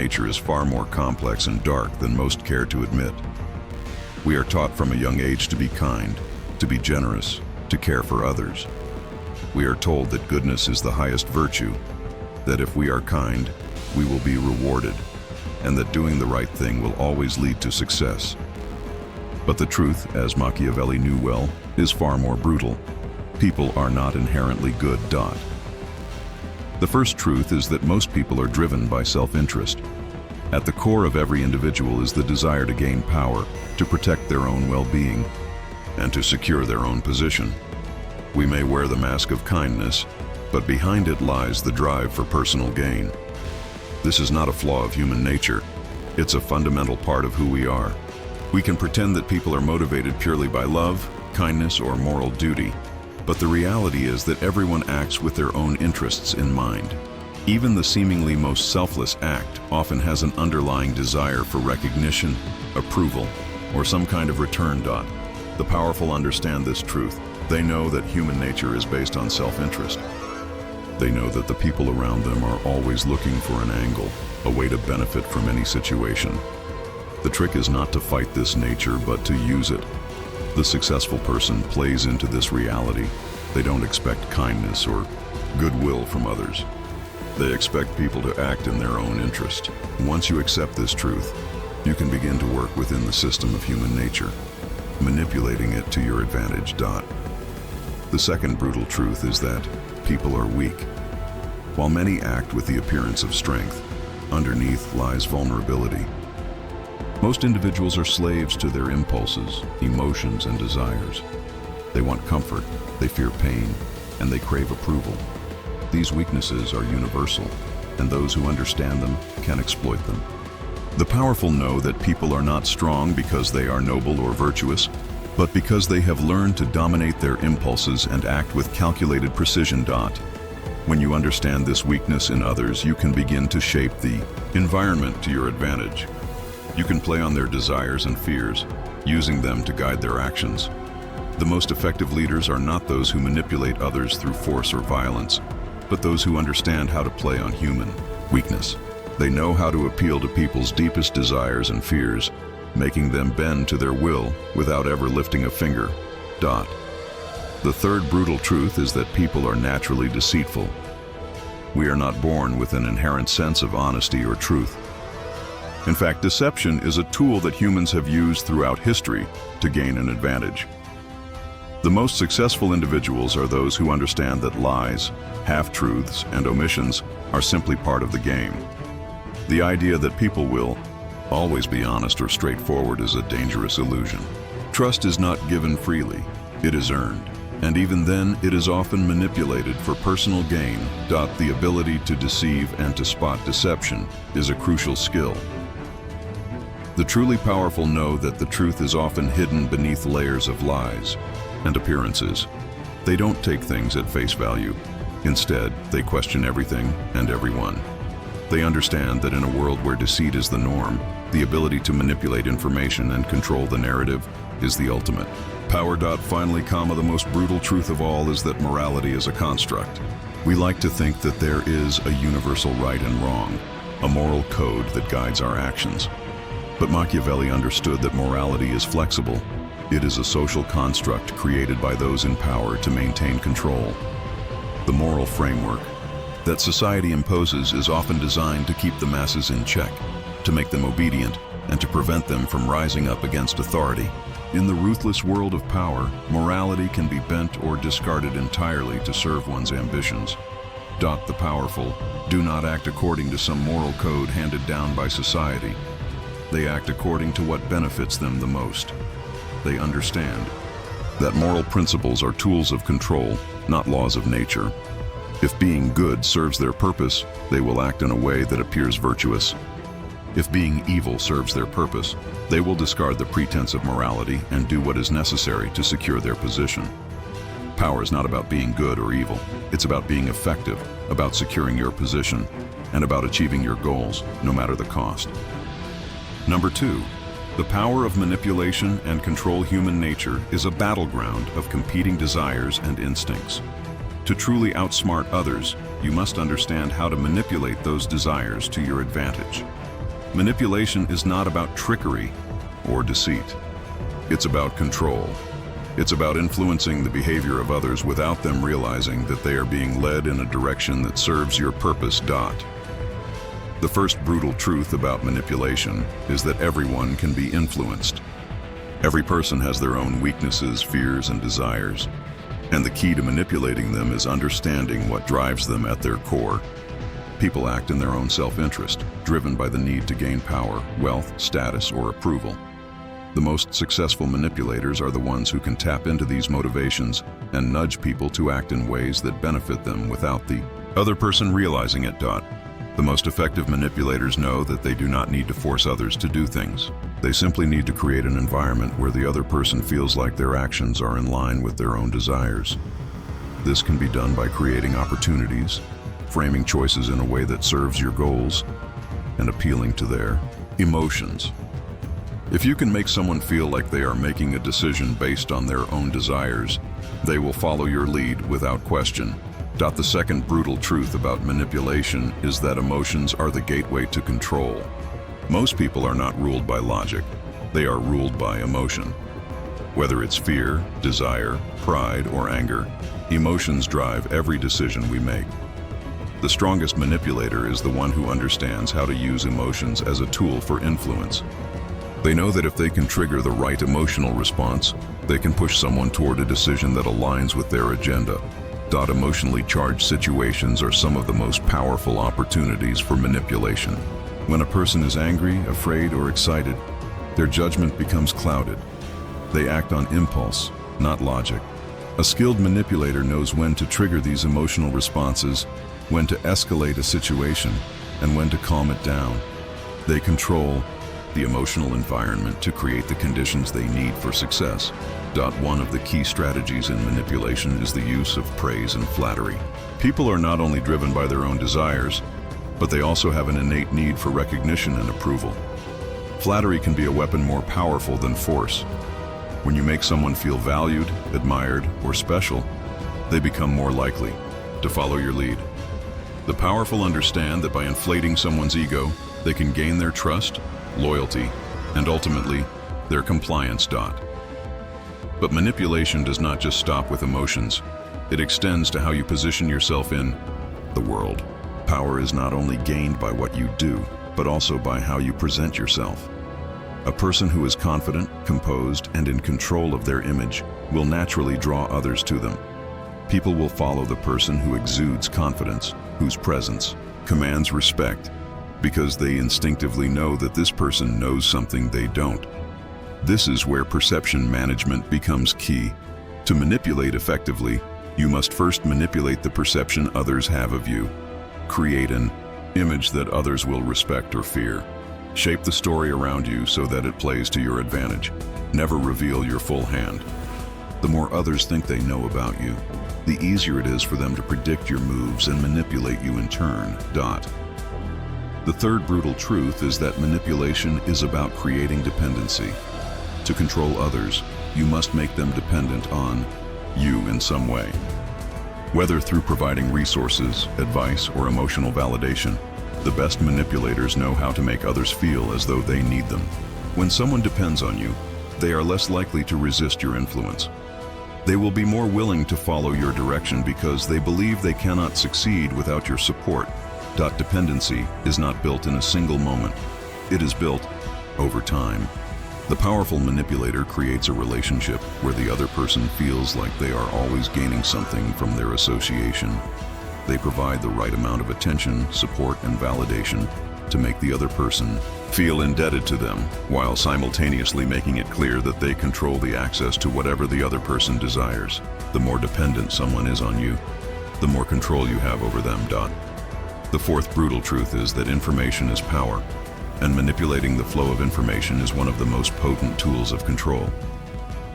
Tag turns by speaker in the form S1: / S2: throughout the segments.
S1: nature is far more complex and dark than most care to admit. We are taught from a young age to be kind, to be generous, to care for others. We are told that goodness is the highest virtue, that if we are kind, we will be rewarded, and that doing the right thing will always lead to success. But the truth, as Machiavelli knew well, is far more brutal. People are not inherently good. The first truth is that most people are driven by self-interest. At the core of every individual is the desire to gain power, to protect their own well-being, and to secure their own position. We may wear the mask of kindness, but behind it lies the drive for personal gain. This is not a flaw of human nature. It's a fundamental part of who we are. We can pretend that people are motivated purely by love, kindness, or moral duty, but the reality is that everyone acts with their own interests in mind. Even the seemingly most selfless act often has an underlying desire for recognition, approval, or some kind of return. The powerful understand this truth. They know that human nature is based on self-interest. They know that the people around them are always looking for an angle, a way to benefit from any situation. The trick is not to fight this nature, but to use it. The successful person plays into this reality. They don't expect kindness or goodwill from others. They expect people to act in their own interest. Once you accept this truth, you can begin to work within the system of human nature, manipulating it to your advantage. The second brutal truth is that people are weak. While many act with the appearance of strength, underneath lies vulnerability. Most individuals are slaves to their impulses, emotions, and desires. They want comfort, they fear pain, and they crave approval. These weaknesses are universal, and those who understand them can exploit them. The powerful know that people are not strong because they are noble or virtuous, but because they have learned to dominate their impulses and act with calculated precision. When you understand this weakness in others, you can begin to shape the environment to your advantage. You can play on their desires and fears, using them to guide their actions. The most effective leaders are not those who manipulate others through force or violence, but those who understand how to play on human weakness. They know how to appeal to people's deepest desires and fears, making them bend to their will without ever lifting a finger. The third brutal truth is that people are naturally deceitful. We are not born with an inherent sense of honesty or truth. In fact, deception is a tool that humans have used throughout history to gain an advantage. The most successful individuals are those who understand that lies, half-truths, and omissions are simply part of the game. The idea that people will always be honest or straightforward is a dangerous illusion. Trust is not given freely, it is earned. And even then, it is often manipulated for personal gain. The ability to deceive and to spot deception is a crucial skill. The truly powerful know that the truth is often hidden beneath layers of lies and appearances. They don't take things at face value. Instead, they question everything and everyone. They understand that in a world where deceit is the norm, the ability to manipulate information and control the narrative is the ultimate power. Finally, the most brutal truth of all is that morality is a construct. We like to think that there is a universal right and wrong, a moral code that guides our actions. But Machiavelli understood that morality is flexible. It is a social construct created by those in power to maintain control. The moral framework that society imposes is often designed to keep the masses in check, to make them obedient, and to prevent them from rising up against authority. In the ruthless world of power, morality can be bent or discarded entirely to serve one's ambitions. The powerful do not act according to some moral code handed down by society. They act according to what benefits them the most. They understand that moral principles are tools of control, not laws of nature. If being good serves their purpose, they will act in a way that appears virtuous. If being evil serves their purpose, they will discard the pretense of morality and do what is necessary to secure their position. Power is not about being good or evil. It's about being effective, about securing your position, and about achieving your goals, no matter the cost. Number 2, the power of manipulation and control human nature is a battleground of competing desires and instincts. To truly outsmart others, you must understand how to manipulate those desires to your advantage. Manipulation is not about trickery or deceit. It's about control. It's about influencing the behavior of others without them realizing that they are being led in a direction that serves your purpose. The first brutal truth about manipulation is that everyone can be influenced. Every person has their own weaknesses, fears, and desires, and the key to manipulating them is understanding what drives them at their core. People act in their own self-interest, driven by the need to gain power, wealth, status, or approval. The most successful manipulators are the ones who can tap into these motivations and nudge people to act in ways that benefit them without the other person realizing it. The most effective manipulators know that they do not need to force others to do things. They simply need to create an environment where the other person feels like their actions are in line with their own desires. This can be done by creating opportunities, framing choices in a way that serves your goals, and appealing to their emotions. If you can make someone feel like they are making a decision based on their own desires, they will follow your lead without question. The second brutal truth about manipulation is that emotions are the gateway to control. Most people are not ruled by logic. They are ruled by emotion. Whether it's fear, desire, pride, or anger, emotions drive every decision we make. The strongest manipulator is the one who understands how to use emotions as a tool for influence. They know that if they can trigger the right emotional response, they can push someone toward a decision that aligns with their agenda. Emotionally charged situations are some of the most powerful opportunities for manipulation. When a person is angry, afraid, or excited, their judgment becomes clouded. They act on impulse, not logic. A skilled manipulator knows when to trigger these emotional responses, when to escalate a situation, and when to calm it down. They control the emotional environment to create the conditions they need for success. One of the key strategies in manipulation is the use of praise and flattery. People are not only driven by their own desires, but they also have an innate need for recognition and approval. Flattery can be a weapon more powerful than force. When you make someone feel valued, admired, or special, they become more likely to follow your lead. The powerful understand that by inflating someone's ego, they can gain their trust, loyalty, and ultimately, their compliance. But manipulation does not just stop with emotions. It extends to how you position yourself in the world. Power is not only gained by what you do, but also by how you present yourself. A person who is confident, composed, and in control of their image will naturally draw others to them. People will follow the person who exudes confidence, whose presence commands respect, because they instinctively know that this person knows something they don't. This is where perception management becomes key. To manipulate effectively, you must first manipulate the perception others have of you. Create an image that others will respect or fear. Shape the story around you so that it plays to your advantage. Never reveal your full hand. The more others think they know about you, the easier it is for them to predict your moves and manipulate you in turn. The third brutal truth is that manipulation is about creating dependency. To control others, you must make them dependent on you in some way. Whether through providing resources, advice, or emotional validation, the best manipulators know how to make others feel as though they need them. When someone depends on you, they are less likely to resist your influence. They will be more willing to follow your direction because they believe they cannot succeed without your support. Dependency is not built in a single moment. It is built over time. The powerful manipulator creates a relationship where the other person feels like they are always gaining something from their association. They provide the right amount of attention, support, and validation to make the other person feel indebted to them, while simultaneously making it clear that they control the access to whatever the other person desires. The more dependent someone is on you, the more control you have over them. The fourth brutal truth is that information is power, and manipulating the flow of information is one of the most potent tools of control.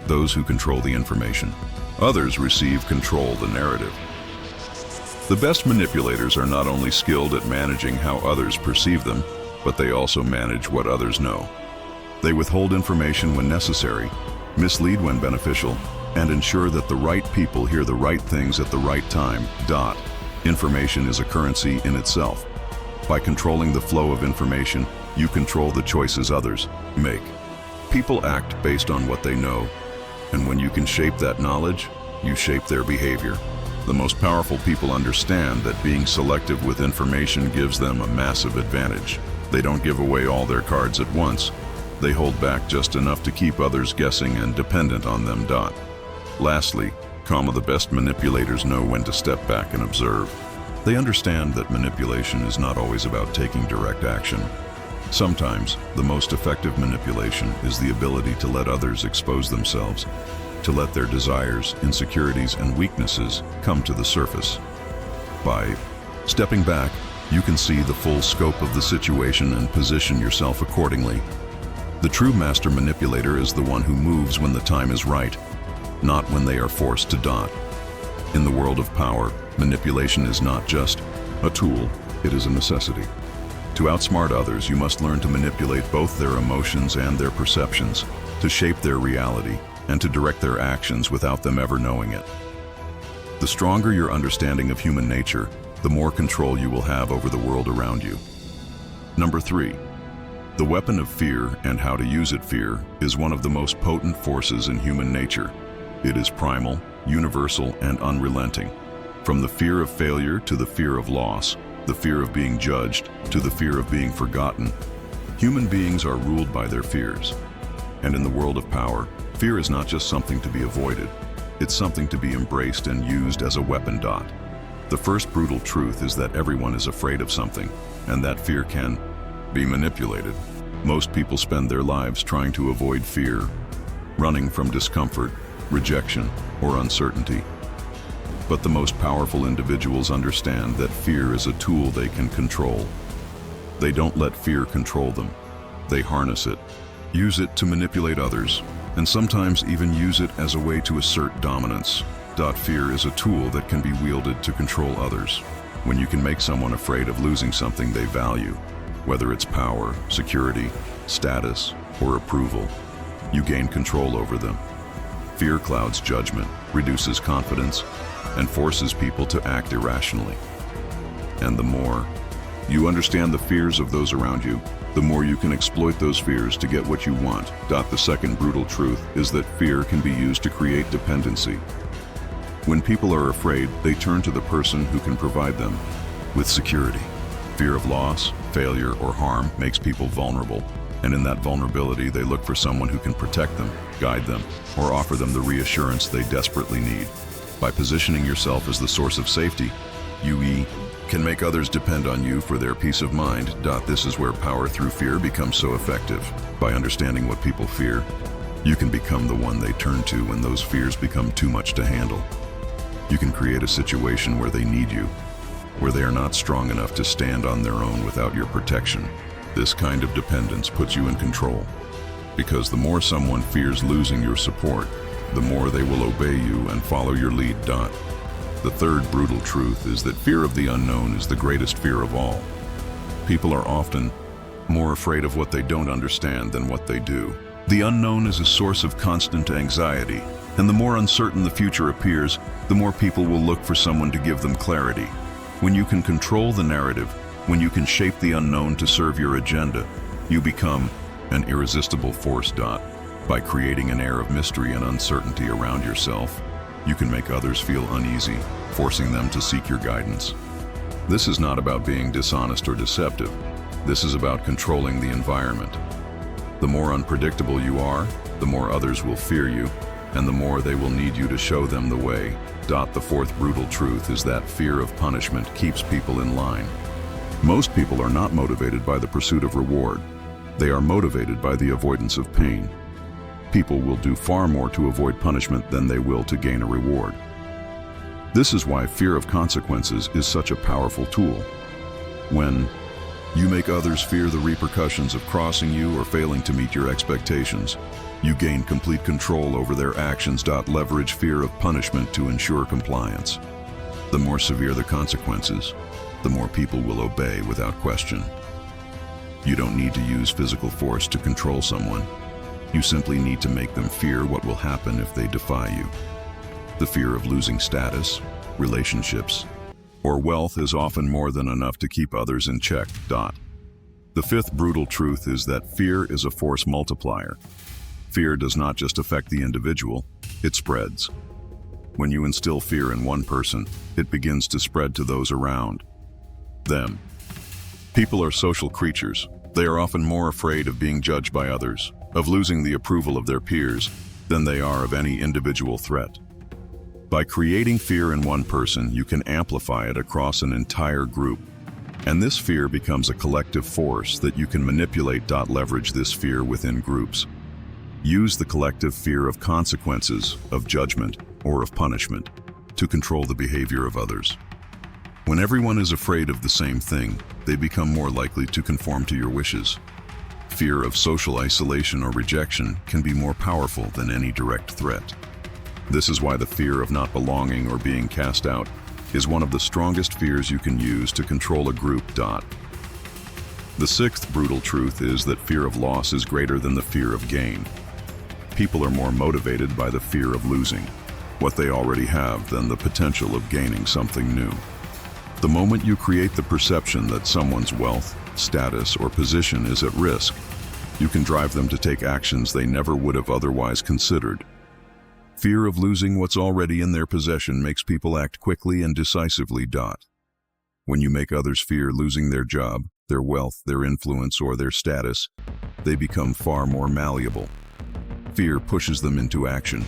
S1: Those who control the information, others receive control the narrative. The best manipulators are not only skilled at managing how others perceive them, but they also manage what others know. They withhold information when necessary, mislead when beneficial, and ensure that the right people hear the right things at the right time. Information is a currency in itself. By controlling the flow of information, You control the choices others make. People act based on what they know, and when you can shape that knowledge, you shape their behavior. The most powerful people understand that being selective with information gives them a massive advantage. They don't give away all their cards at once. They hold back just enough to keep others guessing and dependent on them. Lastly, the best manipulators know when to step back and observe. They understand that manipulation is not always about taking direct action. Sometimes, the most effective manipulation is the ability to let others expose themselves, to let their desires, insecurities, and weaknesses come to the surface. By stepping back, you can see the full scope of the situation and position yourself accordingly. The true master manipulator is the one who moves when the time is right, not when they are forced to. In the world of power, manipulation is not just a tool, it is a necessity. To outsmart others, you must learn to manipulate both their emotions and their perceptions, to shape their reality, and to direct their actions without them ever knowing it. The stronger your understanding of human nature, the more control you will have over the world around you. Number 3. The weapon of fear and how to use it. Fear is one of the most potent forces in human nature. It is primal, universal, and unrelenting. From the fear of failure to the fear of loss, the fear of being judged to the fear of being forgotten, human beings are ruled by their fears. And in the world of power, fear is not just something to be avoided, it's something to be embraced and used as a weapon. The first brutal truth is that everyone is afraid of something, and that fear can be manipulated. Most people spend their lives trying to avoid fear, running from discomfort, rejection, or uncertainty. But the most powerful individuals understand that fear is a tool they can control. They don't let fear control them. They harness it, use it to manipulate others, and sometimes even use it as a way to assert dominance. Fear is a tool that can be wielded to control others. When you can make someone afraid of losing something they value, whether it's power, security, status, or approval, you gain control over them. Fear clouds judgment, reduces confidence, and forces people to act irrationally. And the more you understand the fears of those around you, the more you can exploit those fears to get what you want. The second brutal truth is that fear can be used to create dependency. When people are afraid, they turn to the person who can provide them with security. Fear of loss, failure, or harm makes people vulnerable, and in that vulnerability, they look for someone who can protect them, guide them, or offer them the reassurance they desperately need. By positioning yourself as the source of safety, you can make others depend on you for their peace of mind. This is where power through fear becomes so effective. By understanding what people fear, you can become the one they turn to when those fears become too much to handle. You can create a situation where they need you, where they are not strong enough to stand on their own without your protection. This kind of dependence puts you in control, because the more someone fears losing your support, the more they will obey you and follow your lead. The third brutal truth is that fear of the unknown is the greatest fear of all. People are often more afraid of what they don't understand than what they do. The unknown is a source of constant anxiety, and the more uncertain the future appears, the more people will look for someone to give them clarity. When you can control the narrative, when you can shape the unknown to serve your agenda, you become an irresistible force. By creating an air of mystery and uncertainty around yourself, you can make others feel uneasy, forcing them to seek your guidance. This is not about being dishonest or deceptive. This is about controlling the environment. The more unpredictable you are, the more others will fear you, and the more they will need you to show them the way. The fourth brutal truth is that fear of punishment keeps people in line. Most people are not motivated by the pursuit of reward. They are motivated by the avoidance of pain. People will do far more to avoid punishment than they will to gain a reward. This is why fear of consequences is such a powerful tool. When you make others fear the repercussions of crossing you or failing to meet your expectations, you gain complete control over their actions. Leverage fear of punishment to ensure compliance. The more severe the consequences, the more people will obey without question. You don't need to use physical force to control someone. You simply need to make them fear what will happen if they defy you. The fear of losing status, relationships, or wealth is often more than enough to keep others in check. The fifth brutal truth is that fear is a force multiplier. Fear does not just affect the individual, it spreads. When you instill fear in one person, it begins to spread to those around them. People are social creatures. They are often more afraid of being judged by others, of losing the approval of their peers, than they are of any individual threat. By creating fear in one person, you can amplify it across an entire group. And this fear becomes a collective force that you can manipulate. Leverage this fear within groups. Use the collective fear of consequences, of judgment, or of punishment to control the behavior of others. When everyone is afraid of the same thing, they become more likely to conform to your wishes. Fear of social isolation or rejection can be more powerful than any direct threat. This is why the fear of not belonging or being cast out is one of the strongest fears you can use to control a group. The sixth brutal truth is that fear of loss is greater than the fear of gain. People are more motivated by the fear of losing what they already have than the potential of gaining something new. The moment you create the perception that someone's wealth, status, or position is at risk, you can drive them to take actions they never would have otherwise considered. Fear of losing what's already in their possession makes people act quickly and decisively. When you make others fear losing their job, their wealth, their influence, or their status, they become far more malleable. Fear pushes them into action,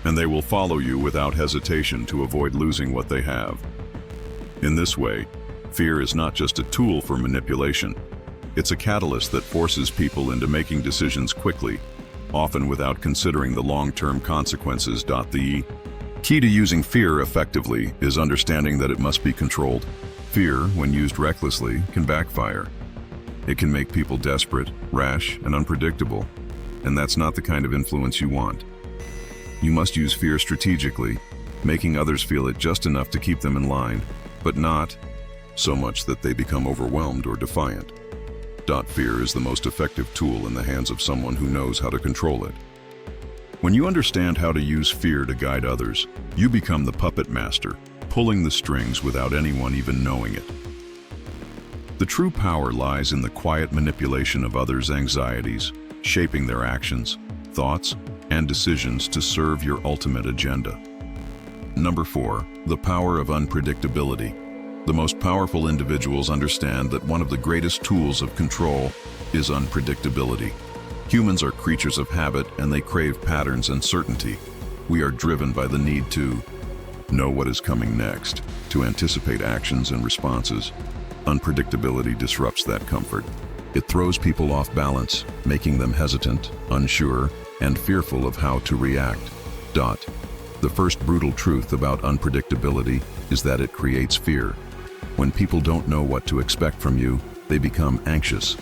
S1: and they will follow you without hesitation to avoid losing what they have. In this way, fear is not just a tool for manipulation. It's a catalyst that forces people into making decisions quickly, often without considering the long-term consequences. The key to using fear effectively is understanding that it must be controlled. Fear, when used recklessly, can backfire. It can make people desperate, rash, and unpredictable, and that's not the kind of influence you want. You must use fear strategically, making others feel it just enough to keep them in line, but not so much that they become overwhelmed or defiant. Fear is the most effective tool in the hands of someone who knows how to control it. When you understand how to use fear to guide others, you become the puppet master, pulling the strings without anyone even knowing it. The true power lies in the quiet manipulation of others' anxieties, shaping their actions, thoughts, and decisions to serve your ultimate agenda. Number 4, the power of unpredictability. The most powerful individuals understand that one of the greatest tools of control is unpredictability. Humans are creatures of habit, and they crave patterns and certainty. We are driven by the need to know what is coming next, to anticipate actions and responses. Unpredictability disrupts that comfort. It throws people off balance, making them hesitant, unsure, and fearful of how to react. The first brutal truth about unpredictability is that it creates fear. When people don't know what to expect from you, they become anxious.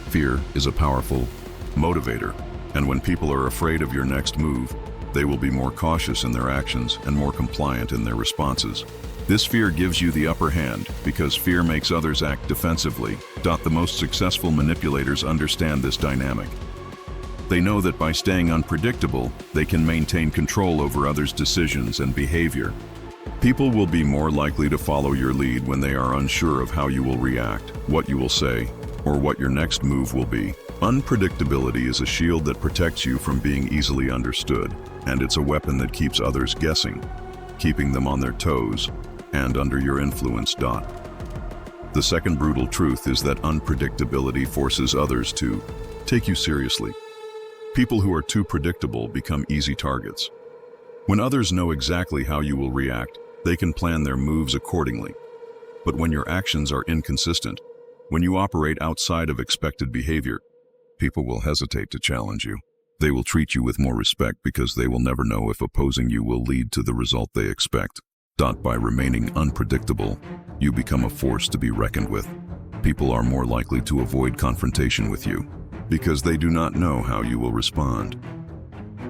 S1: Fear is a powerful motivator, and when people are afraid of your next move, they will be more cautious in their actions and more compliant in their responses. This fear gives you the upper hand because fear makes others act defensively. The most successful manipulators understand this dynamic. They know that by staying unpredictable, they can maintain control over others' decisions and behavior. People will be more likely to follow your lead when they are unsure of how you will react, what you will say, or what your next move will be. Unpredictability is a shield that protects you from being easily understood, and it's a weapon that keeps others guessing, keeping them on their toes and under your influence. The second brutal truth is that unpredictability forces others to take you seriously. People who are too predictable become easy targets. When others know exactly how you will react, they can plan their moves accordingly. But when your actions are inconsistent, when you operate outside of expected behavior, people will hesitate to challenge you. They will treat you with more respect because they will never know if opposing you will lead to the result they expect. By remaining unpredictable, you become a force to be reckoned with. People are more likely to avoid confrontation with you because they do not know how you will respond.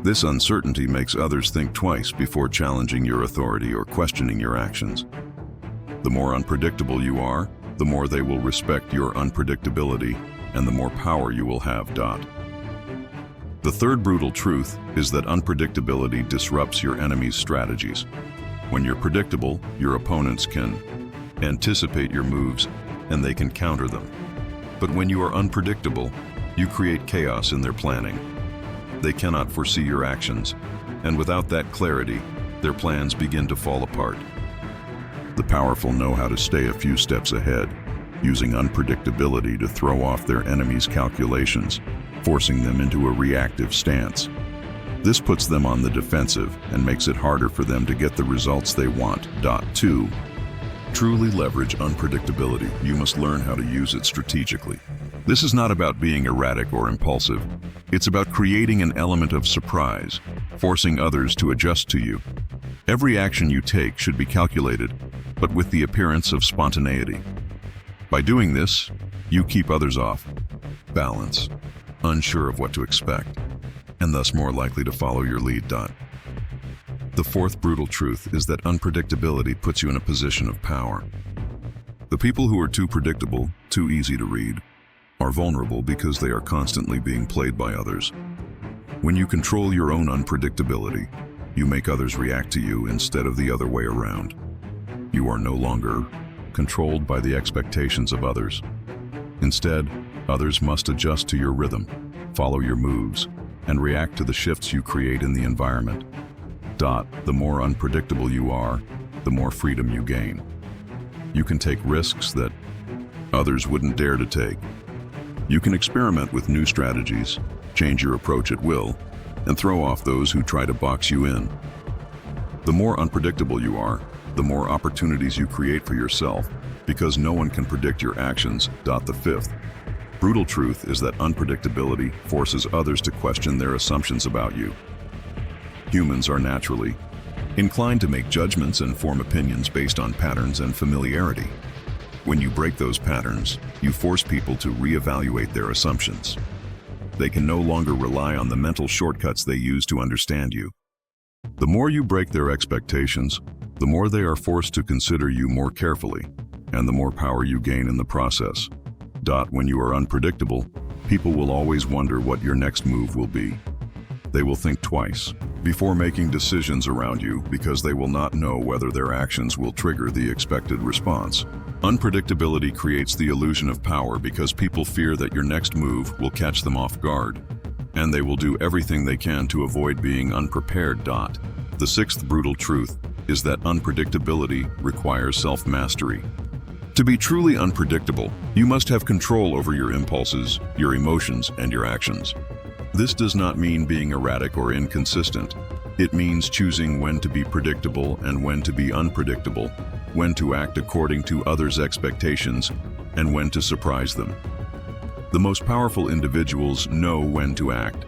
S1: This uncertainty makes others think twice before challenging your authority or questioning your actions. The more unpredictable you are, the more they will respect your unpredictability and the more power you will have. The third brutal truth is that unpredictability disrupts your enemy's strategies. When you're predictable, your opponents can anticipate your moves and they can counter them. But when you are unpredictable, you create chaos in their planning. They cannot foresee your actions, and without that clarity, their plans begin to fall apart. The powerful know how to stay a few steps ahead, using unpredictability to throw off their enemies' calculations, forcing them into a reactive stance. This puts them on the defensive and makes it harder for them to get the results they want. 2. Truly leverage unpredictability. You must learn how to use it strategically. This is not about being erratic or impulsive. It's about creating an element of surprise, forcing others to adjust to you. Every action you take should be calculated, but with the appearance of spontaneity. By doing this, you keep others off balance, unsure of what to expect, and thus more likely to follow your lead. The fourth brutal truth is that unpredictability puts you in a position of power. The people who are too predictable, too easy to read, are vulnerable because they are constantly being played by others. When you control your own unpredictability, you make others react to you instead of the other way around. You are no longer controlled by the expectations of others. Instead, others must adjust to your rhythm, follow your moves, and react to the shifts you create in the environment. The more unpredictable you are, the more freedom you gain. You can take risks that others wouldn't dare to take. You can experiment with new strategies, change your approach at will, and throw off those who try to box you in. The more unpredictable you are, the more opportunities you create for yourself, because no one can predict your actions. The fifth brutal truth is that unpredictability forces others to question their assumptions about you. Humans are naturally inclined to make judgments and form opinions based on patterns and familiarity. When you break those patterns, you force people to reevaluate their assumptions. They can no longer rely on the mental shortcuts they use to understand you. The more you break their expectations, the more they are forced to consider you more carefully, and the more power you gain in the process. When you are unpredictable, people will always wonder what your next move will be. They will think twice before making decisions around you because they will not know whether their actions will trigger the expected response. Unpredictability creates the illusion of power because people fear that your next move will catch them off guard, and they will do everything they can to avoid being unprepared. The sixth brutal truth is that unpredictability requires self-mastery. To be truly unpredictable, you must have control over your impulses, your emotions, and your actions. This does not mean being erratic or inconsistent. It means choosing when to be predictable and when to be unpredictable, when to act according to others' expectations, and when to surprise them. The most powerful individuals know when to act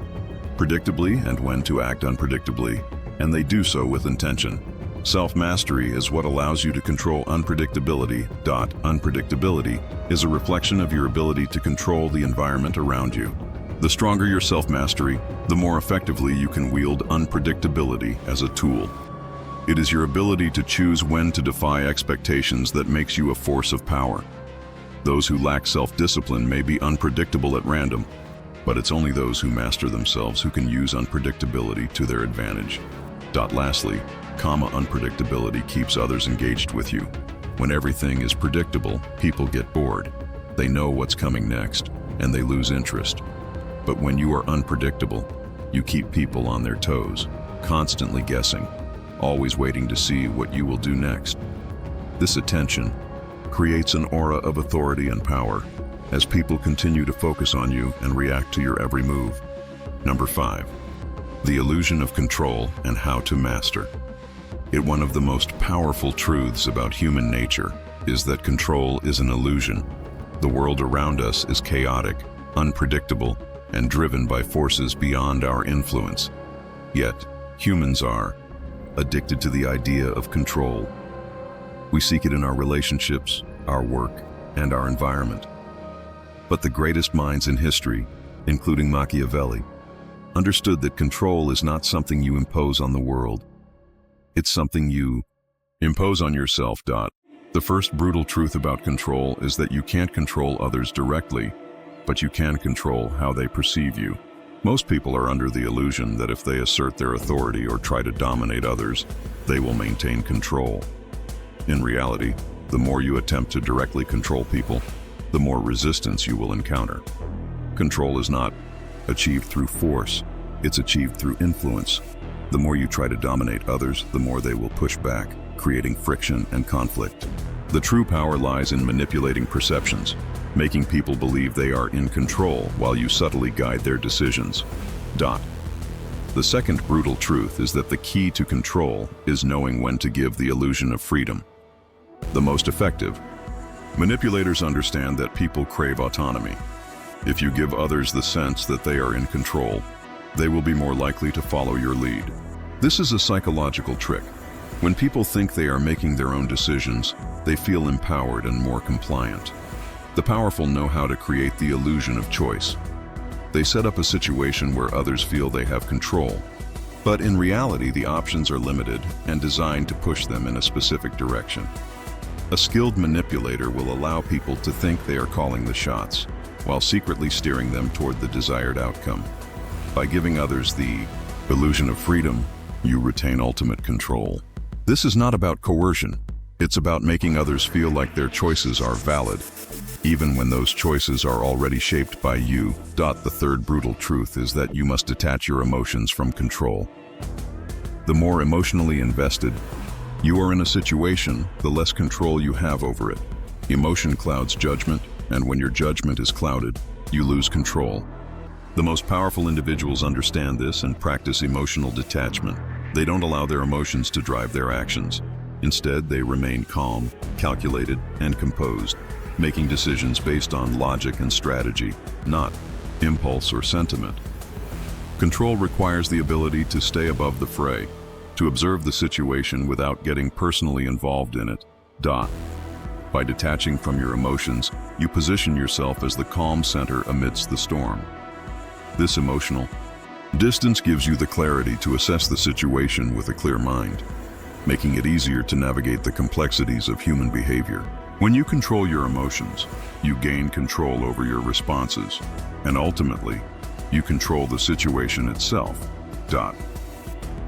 S1: predictably and when to act unpredictably, and they do so with intention. Self-mastery is what allows you to control unpredictability. Unpredictability is a reflection of your ability to control the environment around you. The stronger your self-mastery, the more effectively you can wield unpredictability as a tool. It is your ability to choose when to defy expectations that makes you a force of power. Those who lack self-discipline may be unpredictable at random, but it's only those who master themselves who can use unpredictability to their advantage. Lastly, unpredictability keeps others engaged with you. When everything is predictable, people get bored. They know what's coming next, and they lose interest. But when you are unpredictable, you keep people on their toes, constantly guessing, always waiting to see what you will do next. This attention creates an aura of authority and power as people continue to focus on you and react to your every move. Number 5. The illusion of control and how to master. One of the most powerful truths about human nature is that control is an illusion. The world around us is chaotic, unpredictable, and driven by forces beyond our influence. Yet, humans are addicted to the idea of control. We seek it in our relationships, our work, and our environment. But the greatest minds in history, including Machiavelli, understood that control is not something you impose on the world. It's something you impose on yourself. The first brutal truth about control is that you can't control others directly, but you can control how they perceive you. Most people are under the illusion that if they assert their authority or try to dominate others, they will maintain control. In reality, the more you attempt to directly control people, the more resistance you will encounter. Control is not achieved through force, it's achieved through influence. The more you try to dominate others, the more they will push back, creating friction and conflict. The true power lies in manipulating perceptions, making people believe they are in control while you subtly guide their decisions. The second brutal truth is that the key to control is knowing when to give the illusion of freedom. The most effective manipulators understand that people crave autonomy. If you give others the sense that they are in control, they will be more likely to follow your lead. This is a psychological trick. When people think they are making their own decisions, they feel empowered and more compliant. The powerful know how to create the illusion of choice. They set up a situation where others feel they have control, but in reality the options are limited and designed to push them in a specific direction. A skilled manipulator will allow people to think they are calling the shots, while secretly steering them toward the desired outcome. By giving others the illusion of freedom, you retain ultimate control. This is not about coercion. It's about making others feel like their choices are valid, even when those choices are already shaped by you. The third brutal truth is that you must detach your emotions from control. The more emotionally invested you are in a situation, the less control you have over it. Emotion clouds judgment, and when your judgment is clouded, you lose control. The most powerful individuals understand this and practice emotional detachment. They don't allow their emotions to drive their actions. Instead, they remain calm, calculated, and composed, making decisions based on logic and strategy, not impulse or sentiment. Control requires the ability to stay above the fray, to observe the situation without getting personally involved in it. By detaching from your emotions, you position yourself as the calm center amidst the storm. This emotional distance gives you the clarity to assess the situation with a clear mind, making it easier to navigate the complexities of human behavior. When you control your emotions, you gain control over your responses, and ultimately, you control the situation itself.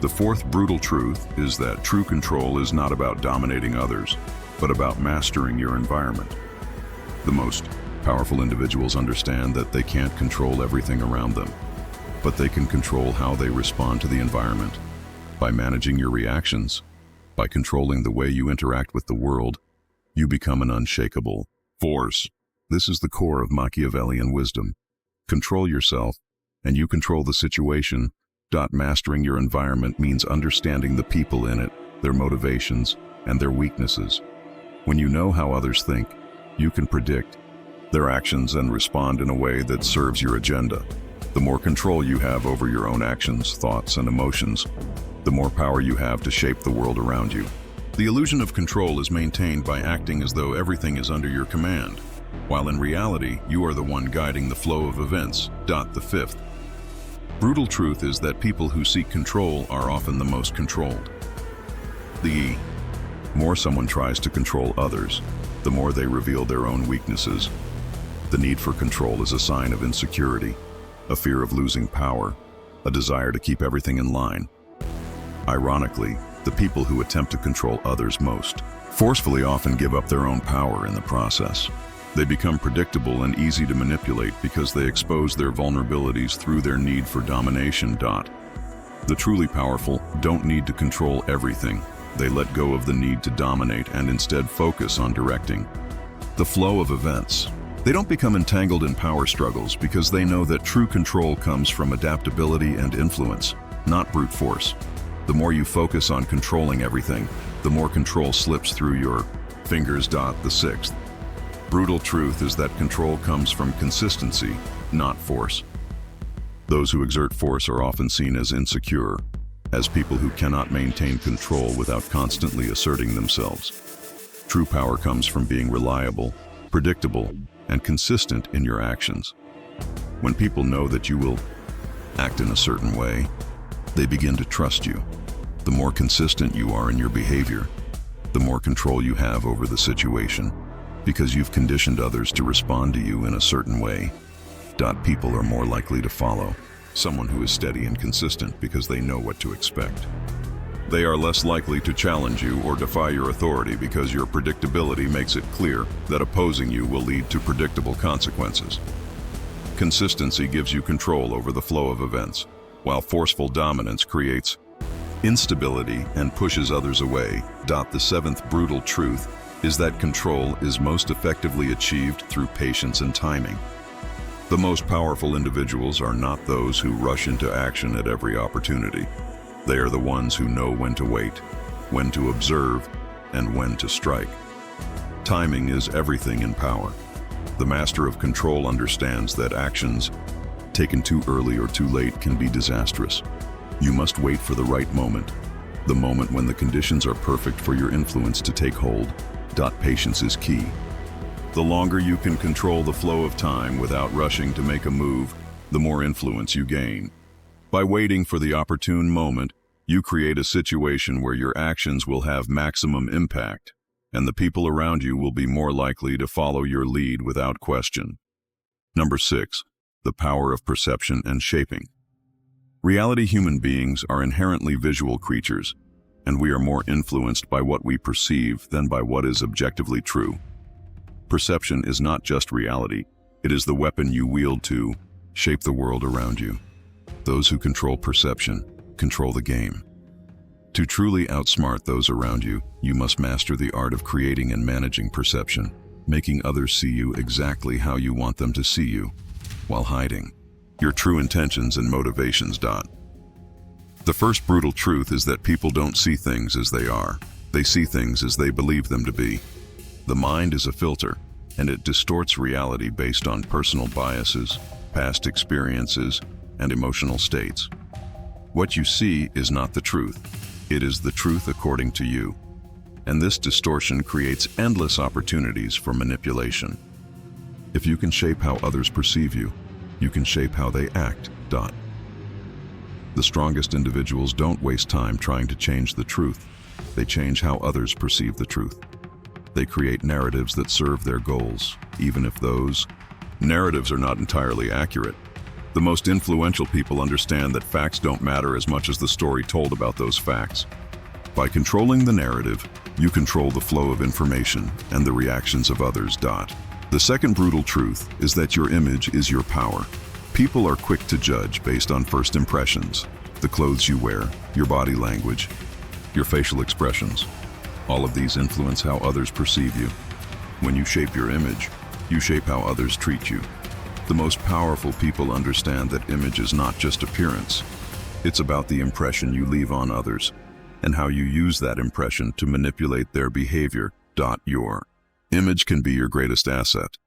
S1: The fourth brutal truth is that true control is not about dominating others, but about mastering your environment. The most powerful individuals understand that they can't control everything around them, but they can control how they respond to the environment. By managing your reactions, by controlling the way you interact with the world, you become an unshakable force. This is the core of Machiavellian wisdom. Control yourself, and you control the situation. Mastering your environment means understanding the people in it, their motivations, and their weaknesses. When you know how others think, you can predict their actions and respond in a way that serves your agenda. The more control you have over your own actions, thoughts, and emotions, the more power you have to shape the world around you. The illusion of control is maintained by acting as though everything is under your command, while in reality, you are the one guiding the flow of events. The fifth brutal truth is that people who seek control are often the most controlled. The more someone tries to control others, the more they reveal their own weaknesses. The need for control is a sign of insecurity, a fear of losing power, a desire to keep everything in line. Ironically, the people who attempt to control others most forcefully often give up their own power in the process. They become predictable and easy to manipulate because they expose their vulnerabilities through their need for domination. The truly powerful don't need to control everything. They let go of the need to dominate and instead focus on directing the flow of events. They don't become entangled in power struggles because they know that true control comes from adaptability and influence, not brute force. The more you focus on controlling everything, the more control slips through your fingers. The sixth brutal truth is that control comes from consistency, not force. Those who exert force are often seen as insecure, as people who cannot maintain control without constantly asserting themselves. True power comes from being reliable, predictable, and consistent in your actions. When people know that you will act in a certain way, they begin to trust you. The more consistent you are in your behavior, the more control you have over the situation, because you've conditioned others to respond to you in a certain way. People are more likely to follow someone who is steady and consistent because they know what to expect. They are less likely to challenge you or defy your authority because your predictability makes it clear that opposing you will lead to predictable consequences. Consistency gives you control over the flow of events, while forceful dominance creates instability and pushes others away. The seventh brutal truth is that control is most effectively achieved through patience and timing. The most powerful individuals are not those who rush into action at every opportunity. They are the ones who know when to wait, when to observe, and when to strike. Timing is everything in power. The master of control understands that actions taken too early or too late can be disastrous. You must wait for the right moment, the moment when the conditions are perfect for your influence to take hold. Patience is key. The longer you can control the flow of time without rushing to make a move, the more influence you gain. By waiting for the opportune moment, you create a situation where your actions will have maximum impact, and the people around you will be more likely to follow your lead without question. Number 6. The power of perception and shaping. Reality human beings are inherently visual creatures, and we are more influenced by what we perceive than by what is objectively true. Perception is not just reality, it is the weapon you wield to shape the world around you. Those who control perception control the game. To truly outsmart those around you, you must master the art of creating and managing perception, making others see you exactly how you want them to see you, while hiding your true intentions and motivations. The first brutal truth is that people don't see things as they are. They see things as they believe them to be. The mind is a filter, and it distorts reality based on personal biases, past experiences, and emotional states. What you see is not the truth. It is the truth according to you. And this distortion creates endless opportunities for manipulation. If you can shape how others perceive you, you can shape how they act. The strongest individuals don't waste time trying to change the truth. They change how others perceive the truth. They create narratives that serve their goals, even if those narratives are not entirely accurate. The most influential people understand that facts don't matter as much as the story told about those facts. By controlling the narrative, you control the flow of information and the reactions of others. The second brutal truth is that your image is your power. People are quick to judge based on first impressions, the clothes you wear, your body language, your facial expressions. All of these influence how others perceive you. When you shape your image, you shape how others treat you. The most powerful people understand that image is not just appearance. It's about the impression you leave on others and how you use that impression to manipulate their behavior. Your image can be your greatest asset.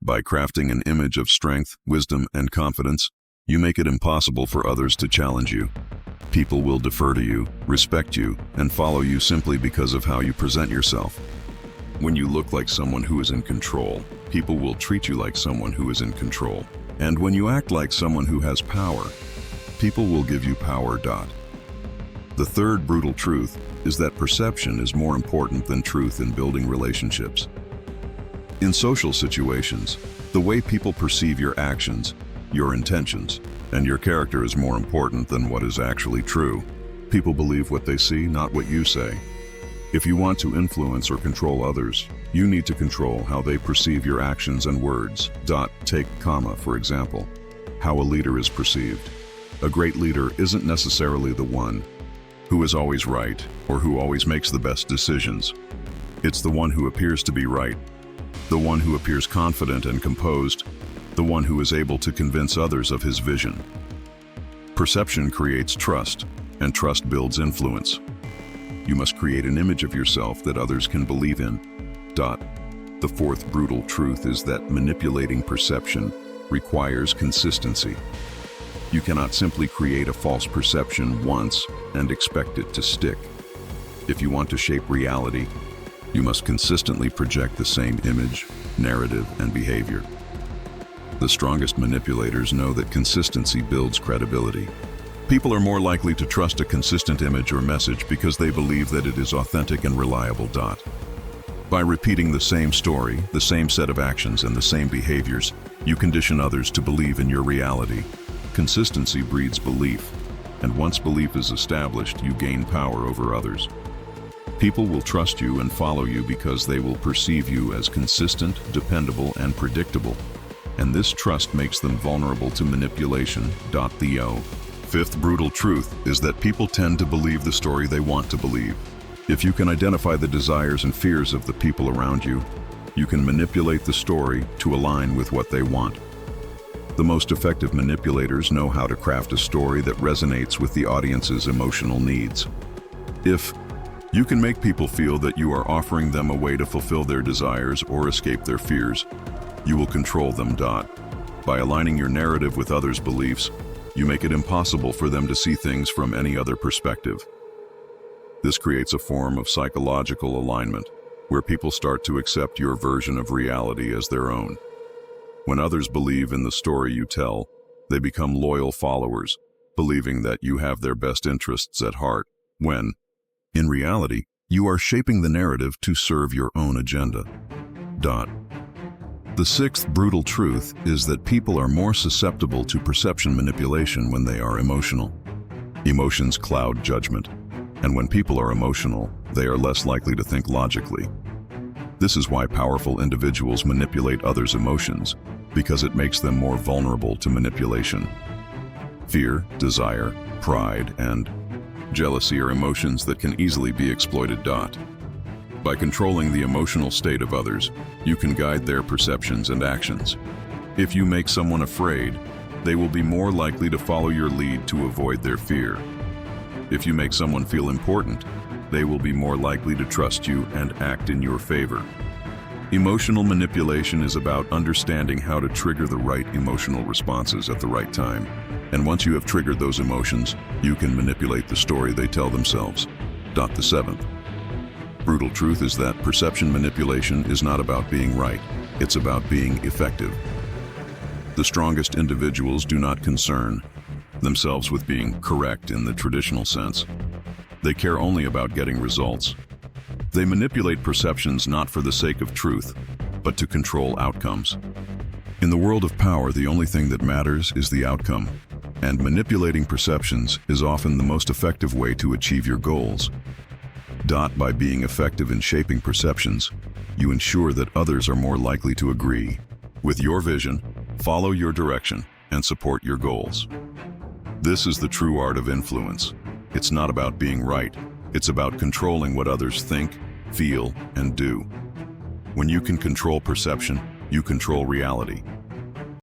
S1: By crafting an image of strength, wisdom, and confidence, you make it impossible for others to challenge you. People will defer to you, respect you, and follow you simply because of how you present yourself. When you look like someone who is in control, people will treat you like someone who is in control. And when you act like someone who has power, people will give you power. The third brutal truth is that perception is more important than truth in building relationships. In social situations, the way people perceive your actions, your intentions, and your character is more important than what is actually true. People believe what they see, not what you say. If you want to influence or control others, you need to control how they perceive your actions and words. Take comma, for example, how a leader is perceived. A great leader isn't necessarily the one who is always right or who always makes the best decisions. It's the one who appears to be right, the one who appears confident and composed, the one who is able to convince others of his vision. Perception creates trust, and trust builds influence. You must create an image of yourself that others can believe in. The fourth brutal truth is that manipulating perception requires consistency. You cannot simply create a false perception once and expect it to stick. If you want to shape reality, you must consistently project the same image, narrative, and behavior. The strongest manipulators know that consistency builds credibility. People are more likely to trust a consistent image or message because they believe that it is authentic and reliable. By repeating the same story, the same set of actions, and the same behaviors, you condition others to believe in your reality. Consistency breeds belief, And once belief is established, you gain power over others. People will trust you and follow you because they will perceive you as consistent, dependable, and predictable. And this trust makes them vulnerable to manipulation. The fifth brutal truth is that people tend to believe the story they want to believe. If you can identify the desires and fears of the people around you, you can manipulate the story to align with what they want. The most effective manipulators know how to craft a story that resonates with the audience's emotional needs. If you can make people feel that you are offering them a way to fulfill their desires or escape their fears, you will control them. By aligning your narrative with others' beliefs, you make it impossible for them to see things from any other perspective. This creates a form of psychological alignment, where people start to accept your version of reality as their own. When others believe in the story you tell, they become loyal followers, believing that you have their best interests at heart, when, in reality, you are shaping the narrative to serve your own agenda. The sixth brutal truth is that people are more susceptible to perception manipulation when they are emotional. Emotions cloud judgment, and when people are emotional, they are less likely to think logically. This is why powerful individuals manipulate others' emotions, because it makes them more vulnerable to manipulation. Fear, desire, pride, and jealousy are emotions that can easily be exploited. By controlling the emotional state of others, you can guide their perceptions and actions. If you make someone afraid, they will be more likely to follow your lead to avoid their fear. If you make someone feel important, they will be more likely to trust you and act in your favor. Emotional manipulation is about understanding how to trigger the right emotional responses at the right time. And once you have triggered those emotions, you can manipulate the story they tell themselves. The seventh brutal truth is that perception manipulation is not about being right, it's about being effective. The strongest individuals do not concern themselves with being correct in the traditional sense. They care only about getting results. They manipulate perceptions not for the sake of truth, but to control outcomes. In the world of power, the only thing that matters is the outcome, and manipulating perceptions is often the most effective way to achieve your goals. By being effective in shaping perceptions, you ensure that others are more likely to agree with your vision, follow your direction, and support your goals. This is the true art of influence. It's not about being right, it's about controlling what others think, feel, and do. When you can control perception, you control reality.